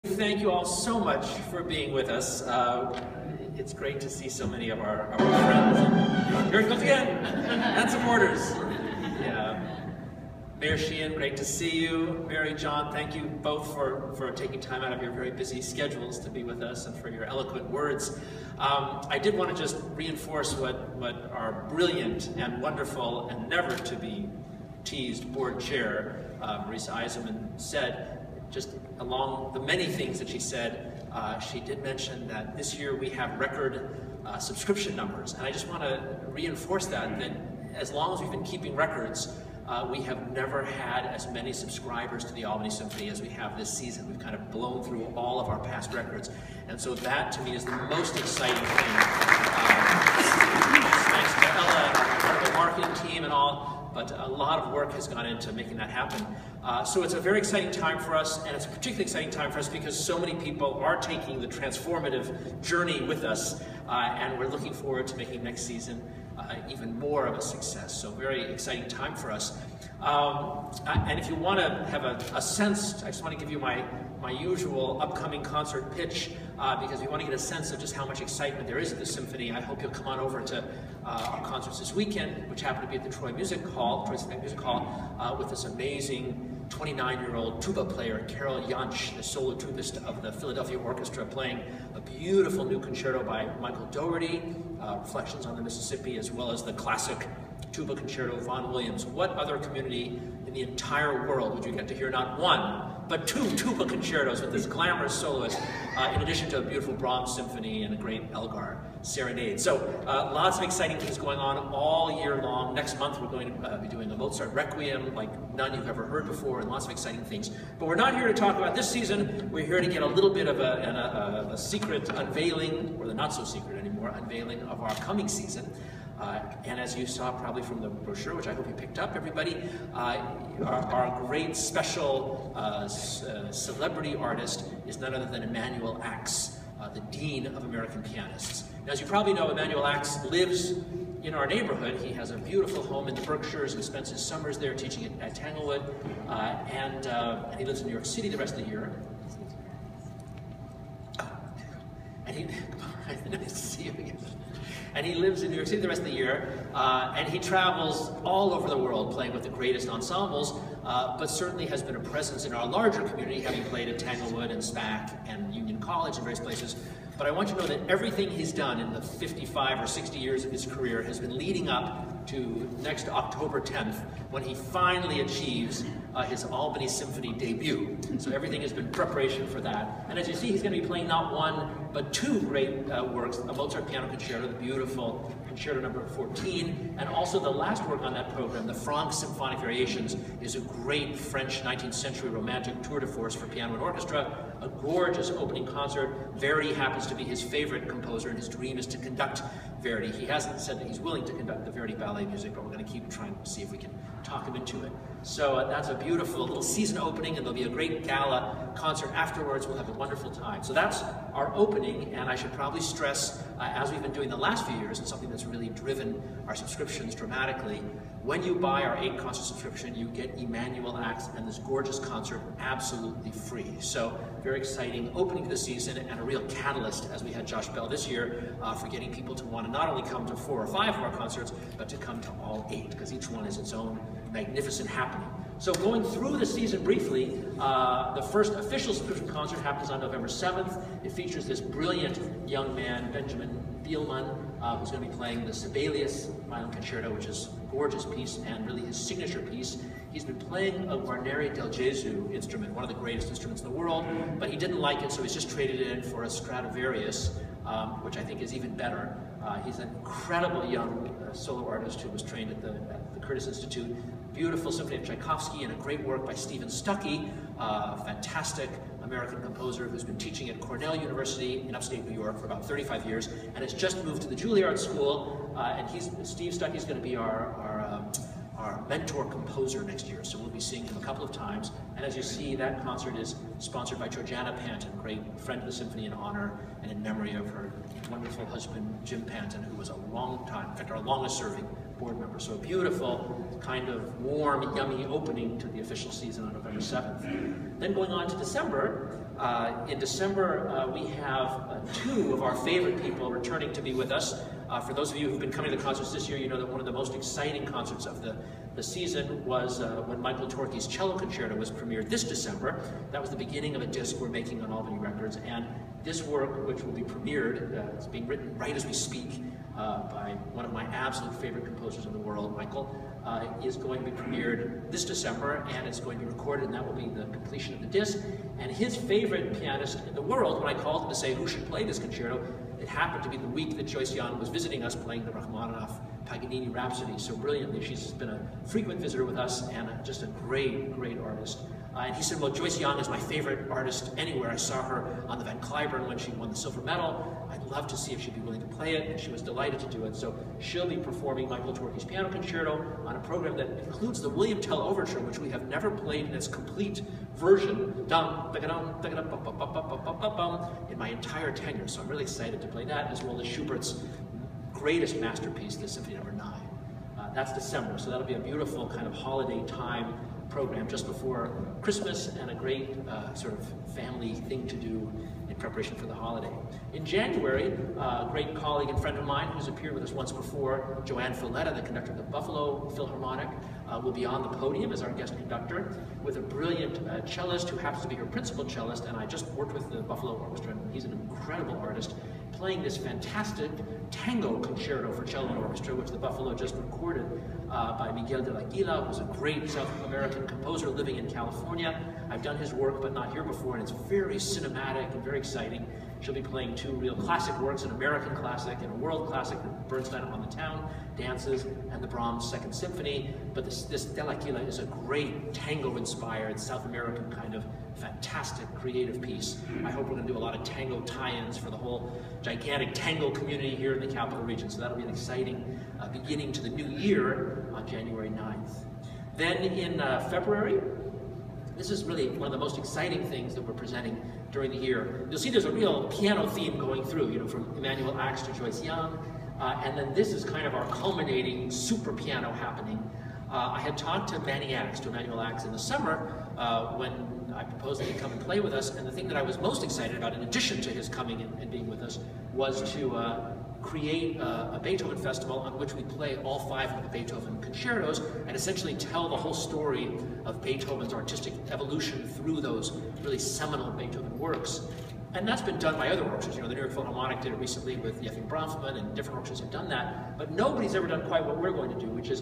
Thank you all so much for being with us. It's great to see so many of our friends. And here it comes again, and supporters. Yeah. Mayor Sheehan, great to see you. Mary, John, thank you both for taking time out of your very busy schedules to be with us and for your eloquent words. I did want to just reinforce what our brilliant and wonderful and never to be teased board chair, Marisa Eisenman, said. Just along the many things that she said, she did mention that this year we have record subscription numbers. And I just want to reinforce that as long as we've been keeping records, we have never had as many subscribers to the Albany Symphony as we have this season. We've kind of blown through all of our past records. And so that, to me, is the most exciting thing. Thanks to Ella and the marketing team and all. But a lot of work has gone into making that happen. So it's a very exciting time for us, and it's a particularly exciting time for us because so many people are taking the transformative journey with us, and we're looking forward to making next season even more of a success. So very exciting time for us. And if you want to have a sense, I just want to give you my usual upcoming concert pitch because we want to get a sense of just how much excitement there is at the Symphony. I hope you'll come on over to our concerts this weekend, which happen to be at the Troy Music Hall, with this amazing 29-year-old tuba player, Carol Jansch, the solo tubist of the Philadelphia Orchestra, playing a beautiful new concerto by Michael Dougherty, Reflections on the Mississippi, as well as the classic tuba concerto of Vaughan Williams. What other community in the entire world would you get to hear not one, but two tuba concertos with this glamorous soloist, in addition to a beautiful Brahms symphony and a great Elgar serenade. So lots of exciting things going on all year long. Next month we're going to be doing a Mozart Requiem like none you've ever heard before, and lots of exciting things. But we're not here to talk about this season. We're here to get a little bit of a secret unveiling, or the not so secret anymore, unveiling of our coming season. And as you saw probably from the brochure, which I hope you picked up, everybody, our great special celebrity artist is none other than Emanuel Ax, the Dean of American Pianists. Now, as you probably know, Emanuel Ax lives in our neighborhood. He has a beautiful home in the Berkshires and spends his summers there teaching at Tanglewood, and he lives in New York City the rest of the year. And he, nice to see you again. And he lives in New York City the rest of the year, and he travels all over the world playing with the greatest ensembles, but certainly has been a presence in our larger community, having played at Tanglewood and SPAC and Union College and various places. But I want you to know that everything he's done in the 55 or 60 years of his career has been leading up to next October 10th, when he finally achieves his Albany Symphony debut. So everything has been preparation for that. And as you see, he's going to be playing not one, but two great works, a Mozart Piano Concerto, the beautiful Concerto number 14, and also the last work on that program, the Franck Symphonic Variations, is a great French 19th century romantic tour de force for piano and orchestra, a gorgeous opening concert. Verdi happens to be his favorite composer, and his dream is to conduct Verdi. He hasn't said that he's willing to conduct the Verdi ballet music, but we're going to keep trying to see if we can talk him into it. So that's a beautiful little season opening, and there'll be a great gala concert afterwards. We'll have a wonderful time. So that's our opening, and I should probably stress, as we've been doing the last few years, and something that's really driven our subscriptions dramatically, when you buy our 8-concert subscription, you get Emanuel Ax and this gorgeous concert absolutely free. So very exciting opening to the season, and a real catalyst, as we had Josh Bell this year, for getting people to want to not only come to 4 or 5 of our concerts, but to come to all 8, because each one is its own magnificent happening. So going through the season briefly, the first official subscription concert happens on November 7th. It features this brilliant young man, Benjamin Bielman, who's going to be playing the Sibelius Violin Concerto, which is a gorgeous piece and really his signature piece. He's been playing a Guarneri del Gesù instrument, one of the greatest instruments in the world, but he didn't like it, so he's just traded it in for a Stradivarius, which I think is even better. He's an incredible young solo artist who was trained at the Curtis Institute. Beautiful symphony of Tchaikovsky and a great work by Stephen Stuckey, a fantastic American composer who's been teaching at Cornell University in upstate New York for about 35 years and has just moved to the Juilliard School. And Steve Stuckey's going to be our mentor composer next year, so we'll be seeing him a couple of times. And as you see, that concert is sponsored by Georgiana Panton, great friend of the Symphony, in honor and in memory of her wonderful husband, Jim Panton, who was a long time, in fact, our longest serving board member. So a beautiful, kind of warm, yummy opening to the official season on November 7th. Then going on to December, in December we have two of our favorite people returning to be with us. For those of you who've been coming to the concerts this year, you know that one of the most exciting concerts of the season was when Michael Torke's Cello Concerto was premiered this December. That was the beginning of a disc we're making on Albany Records, and this work, which will be premiered, it's being written right as we speak by one of my absolute favorite composers in the world, Michael, is going to be premiered this December, and it's going to be recorded, and that will be the completion of the disc. And his favorite pianist in the world, when I called him to say who should play this concerto, it happened to be the week that Joyce Jan was visiting us playing the Rachmaninoff Paganini Rhapsody so brilliantly. She's been a frequent visitor with us and just a great, great artist. And he said, well, Joyce Young is my favorite artist anywhere. I saw her on the Van Cliburn when she won the silver medal. I'd love to see if she'd be willing to play it, and she was delighted to do it. So she'll be performing Michael Torke's Piano Concerto on a program that includes the William Tell Overture, which we have never played in its complete version, in my entire tenure. So I'm really excited to play that, as well as Schubert's greatest masterpiece, the Symphony No. 9. That's December, so that'll be a beautiful kind of holiday time program just before Christmas, and a great sort of family thing to do in preparation for the holiday. In January, a great colleague and friend of mine who's appeared with us once before, Joanne Folletta, the conductor of the Buffalo Philharmonic, will be on the podium as our guest conductor with a brilliant cellist who happens to be her principal cellist, and I just worked with the Buffalo Orchestra, and he's an incredible artist, playing this fantastic tango concerto for cello and orchestra, which the Buffalo just recorded by Miguel de la Guila, who's a great South American composer living in California. I've done his work, but not here before, and it's very cinematic and very exciting. She'll be playing two real classic works, an American classic and a world classic, Bernstein on the Town Dances and the Brahms Second Symphony. But this De la Guila is a great tango-inspired, South American kind of fantastic creative piece. I hope we're going to do a lot of tango tie-ins for the whole gigantic tango community here in the capital region. So that'll be an exciting beginning to the new year on January 9th. Then in February, this is really one of the most exciting things that we're presenting during the year. You'll see there's a real piano theme going through, you know, from Emmanuel Ax to Joyce Young, and then this is kind of our culminating super piano happening. I had talked to Emmanuel Ax in the summer when I proposed that he come and play with us, and the thing that I was most excited about, in addition to his coming and being with us, was to create a Beethoven festival on which we play all 5 of the Beethoven concertos and essentially tell the whole story of Beethoven's artistic evolution through those really seminal Beethoven works. And that's been done by other orchestras. You know, the New York Philharmonic did it recently with Yefim Bronfman, and different orchestras have done that. But nobody's ever done quite what we're going to do, which is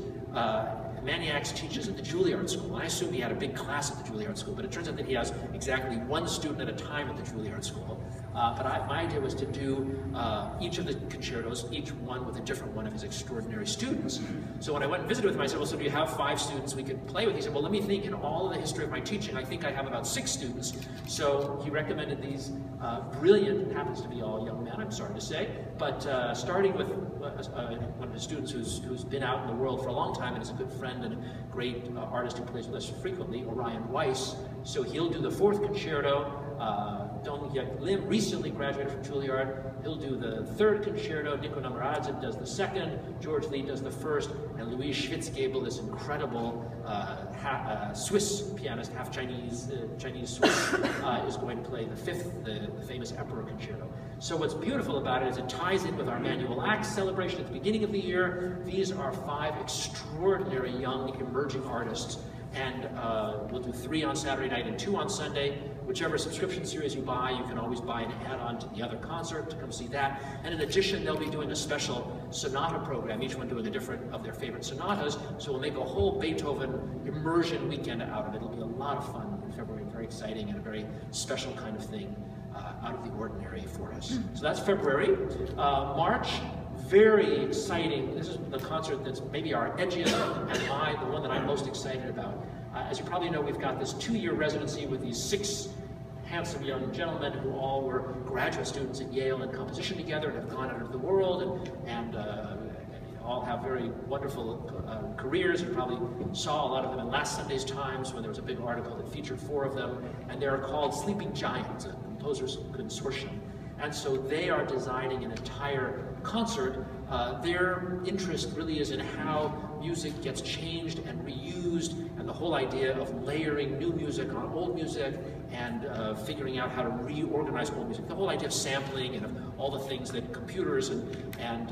Manny Ax teaches at the Juilliard School. And I assume he had a big class at the Juilliard School, but it turns out that he has exactly 1 student at a time at the Juilliard School. My idea was to do each of the concertos, each one with a different one of his extraordinary students. So when I went and visited with him, I said, well, so do you have 5 students we could play with? He said, well, let me think. In all of the history of my teaching, I think I have about 6 students. So he recommended these brilliant, happens to be all young men, I'm sorry to say, but starting with one of his students who's been out in the world for a long time and is a good friend and a great artist who plays with us frequently, Orion Weiss. So he'll do the 4th concerto. Dong Hyuk Lim recently graduated from Juilliard. He'll do the 3rd concerto. Niko Namaradze does the 2nd. George Lee does the 1st. And Louise Schwitzgebel, this incredible Swiss pianist, half Chinese, Chinese-Swiss, is going to play the 5th, the famous Emperor Concerto. So what's beautiful about it is it ties in with our Emmanuel Ax celebration at the beginning of the year. These are 5 extraordinary young emerging artists. And we'll do 3 on Saturday night and 2 on Sunday. Whichever subscription series you buy, you can always buy an add-on to the other concert to come see that. And in addition, they'll be doing a special sonata program, each one doing a different of their favorite sonatas. So we'll make a whole Beethoven immersion weekend out of it. It'll be a lot of fun in February, very exciting and a very special kind of thing out of the ordinary for us. So that's February. March. Very exciting. This is the concert that's maybe our edgiest and the one that I'm most excited about. As you probably know, we've got this 2-year residency with these 6 handsome young gentlemen who all were graduate students at Yale in composition together and have gone out into the world and all have very wonderful careers. You probably saw a lot of them in last Sunday's Times when there was a big article that featured 4 of them, and they're called Sleeping Giants, a composers consortium. And so they are designing an entire concert their interest really is in how music gets changed and reused, and the whole idea of layering new music on old music, and figuring out how to reorganize old music. The whole idea of sampling and of all the things that computers and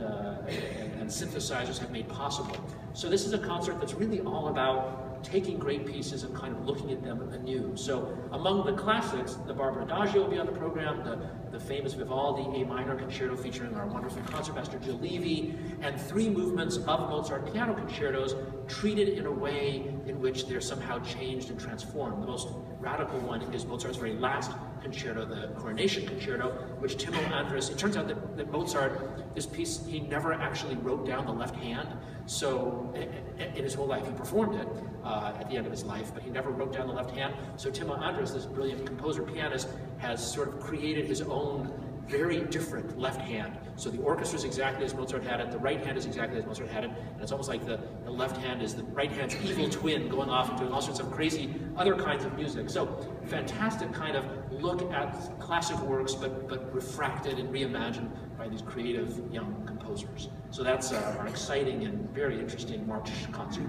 synthesizers have made possible. So this is a concert that's really all about taking great pieces and kind of looking at them anew. So among the classics, the Barber Adagio will be on the program, the famous Vivaldi A minor concerto featuring our wonderful concertmaster Jill Levy, and 3 movements of Mozart piano concertos treated in a way in which they're somehow changed and transformed. The most radical one is Mozart's very last concerto, the Coronation Concerto, which Timo Andres, it turns out that Mozart, this piece, he never actually wrote down the left hand, so in his whole life. He performed it at the end of his life, but he never wrote down the left hand. So Timo Andres, this brilliant composer pianist, has sort of created his own very different left hand. So the orchestra is exactly as Mozart had it, the right hand is exactly as Mozart had it, and it's almost like the left hand is the right hand's evil twin going off and doing all sorts of crazy other kinds of music. So fantastic kind of look at classic works, but refracted and reimagined by these creative young composers. So that's our exciting and very interesting March concert.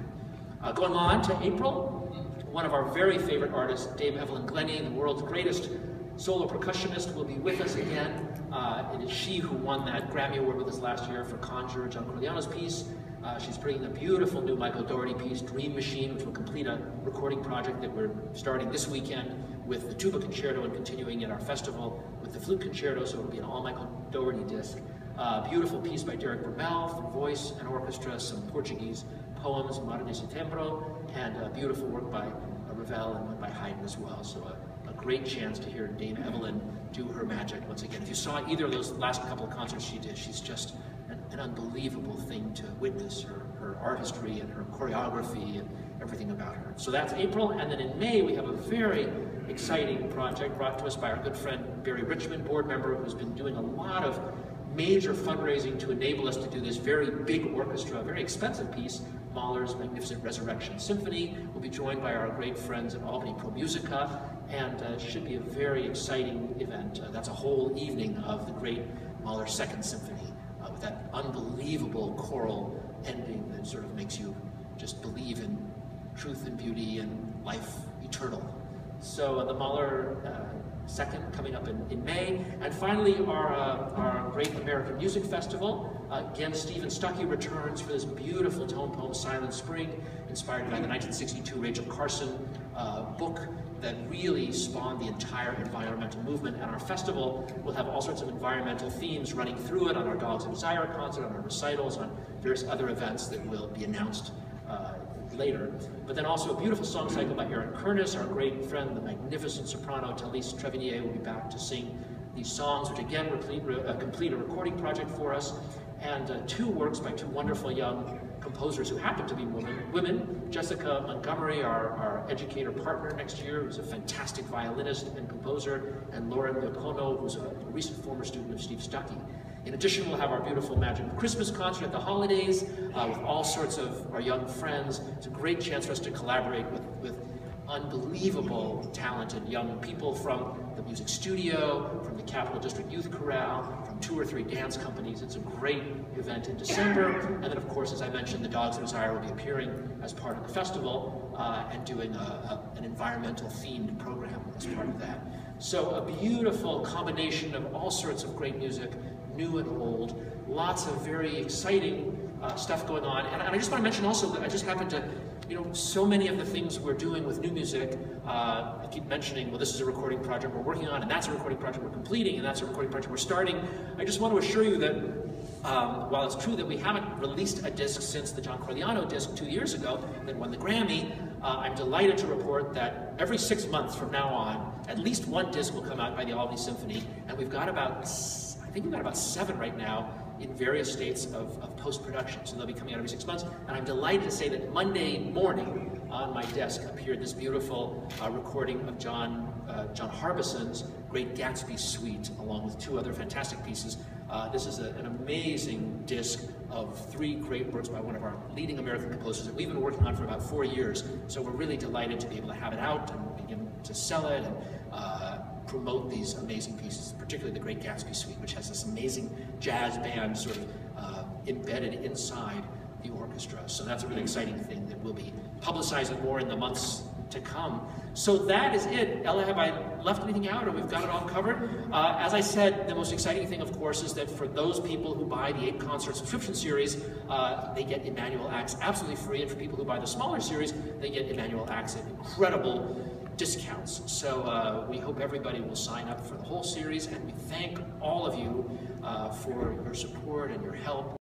Going on to April, one of our very favorite artists, Dame Evelyn Glennie, the world's greatest solo percussionist, will be with us again. It is she who won that Grammy Award with us last year for Conjure, John Corigliano's piece. She's bringing a beautiful new Michael Dougherty piece, Dream Machine, which will complete a recording project that we're starting this weekend with the tuba concerto and continuing in our festival with the flute concerto, so it'll be an all Michael Dougherty disc. Beautiful piece by Derek Brumell for voice and orchestra, some Portuguese poems, Mar de Setembro, and a beautiful work by Ravel and one by Haydn as well. So a great chance to hear Dame Evelyn do her magic once again. If you saw either of those last couple of concerts she did, she's just an unbelievable thing to witness, her artistry and her choreography and everything about her. So that's April, and then in May we have a very exciting project brought to us by our good friend Barry Richmond, board member, who's been doing a lot of major fundraising to enable us to do this very big orchestra, very expensive piece, Mahler's magnificent Resurrection Symphony. We'll be joined by our great friends at Albany Pro Musica, and it should be a very exciting event. That's a whole evening of the great Mahler Second Symphony, with that unbelievable choral ending that sort of makes you just believe in truth and beauty and life eternal. So the Mahler Second coming up in May. And finally, our Great American Music Festival. Again, Stephen Stuckey returns for this beautiful tone poem, Silent Spring, inspired by the 1962 Rachel Carson book that really spawned the entire environmental movement. And our festival will have all sorts of environmental themes running through it on our Dogs of Desire concert, on our recitals, on various other events that will be announced later. But then also a beautiful song cycle by Aaron Kernis, our great friend, the magnificent soprano Talise Trevinier, will be back to sing these songs, which again complete a recording project for us, and 2 works by 2 wonderful young composers who happen to be women. Jessica Montgomery, our educator partner next year, who's a fantastic violinist and composer, and Lauren Leopono, who's a recent former student of Steve Stuckey. In addition, we'll have our beautiful Magic Christmas concert at the holidays with all sorts of our young friends. It's a great chance for us to collaborate with unbelievable talented young people from the music studio, from the Capital District Youth Chorale, from 2 or 3 dance companies. It's a great event in December. And then, of course, as I mentioned, the Dogs of Desire will be appearing as part of the festival and doing an environmental themed program as part of that. So a beautiful combination of all sorts of great music, new and old, lots of very exciting stuff going on. And I just want to mention also that I just happened to, so many of the things we're doing with new music, I keep mentioning, well, this is a recording project we're working on, and that's a recording project we're completing, and that's a recording project we're starting. I just want to assure you that while it's true that we haven't released a disc since the John Corigliano disc 2 years ago that won the Grammy, I'm delighted to report that every 6 months from now on, at least 1 disc will come out by the Albany Symphony, and we've got about 7 right now in various states of post-production. So they'll be coming out every 6 months. And I'm delighted to say that Monday morning on my desk appeared this beautiful recording of John Harbison's Great Gatsby Suite, along with 2 other fantastic pieces. This is an amazing disc of 3 great works by one of our leading American composers that we've been working on for about 4 years. So we're really delighted to be able to have it out and begin to sell it and promote these amazing pieces, particularly the Great Gatsby Suite, which has this amazing jazz band sort of embedded inside the orchestra. So that's a really exciting thing that we'll be publicizing more in the months to come. So that is it. Ella, have I left anything out, or we've got it all covered? As I said, the most exciting thing, of course, is that for those people who buy the 8-concert subscription series, they get Emmanuel acts absolutely free, and for people who buy the smaller series, they get Emmanuel acts at incredible discounts. So we hope everybody will sign up for the whole series, and we thank all of you for your support and your help.